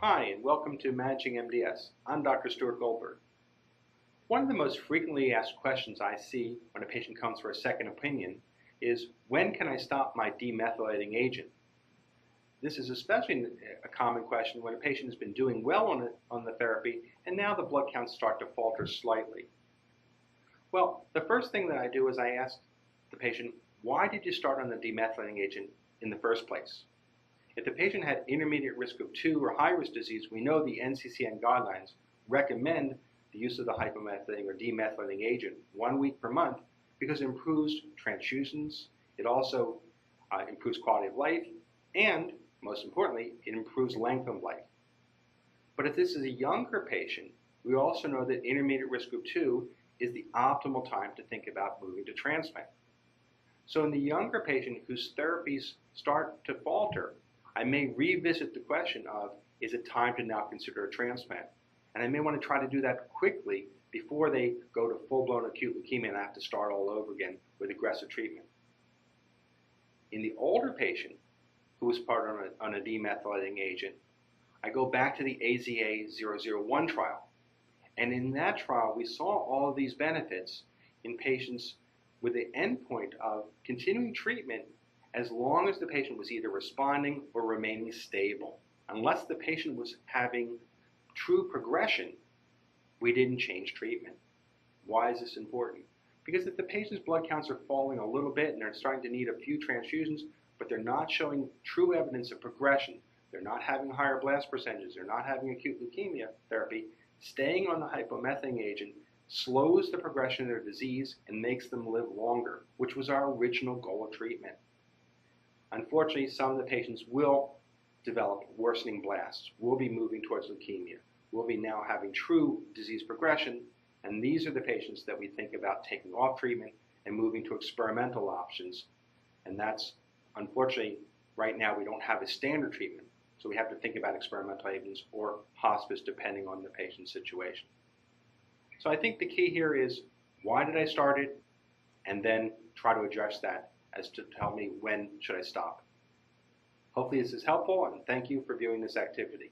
Hi, and welcome to Managing MDS. I'm Dr. Stuart Goldberg. One of the most frequently asked questions I see when a patient comes for a second opinion is, when can I stop my demethylating agent? This is especially a common question when a patient has been doing well on the therapy and now the blood counts start to falter slightly. Well, the first thing that I do is I ask the patient, why did you start on the demethylating agent in the first place? If the patient had intermediate risk of 2 or high-risk disease, we know the NCCN guidelines recommend the use of the hypomethylating or demethylating agent 1 week per month because it improves transfusions, it also improves quality of life, and most importantly, it improves length of life. But if this is a younger patient, we also know that intermediate risk of 2 is the optimal time to think about moving to transplant. So in the younger patient whose therapies start to falter, I may revisit the question of, is it time to now consider a transplant? And I may want to try to do that quickly before they go to full-blown acute leukemia and I have to start all over again with aggressive treatment. In the older patient who was part on a demethylating agent, I go back to the AZA-001 trial. And in that trial, we saw all of these benefits in patients with the endpoint of continuing treatment as long as the patient was either responding or remaining stable. Unless the patient was having true progression, we didn't change treatment. Why is this important? Because if the patient's blood counts are falling a little bit and they're starting to need a few transfusions, but they're not showing true evidence of progression, they're not having higher blast percentages, they're not having acute leukemia therapy, staying on the hypomethylating agent slows the progression of their disease and makes them live longer, which was our original goal of treatment. Unfortunately, some of the patients will develop worsening blasts, will be moving towards leukemia, will be now having true disease progression, and these are the patients that we think about taking off treatment and moving to experimental options. And that's, unfortunately, right now we don't have a standard treatment, so we have to think about experimental agents or hospice depending on the patient's situation. So I think the key here is, why did I start it? And then try to address that as to tell me when should I stop. Hopefully this is helpful, and thank you for viewing this activity.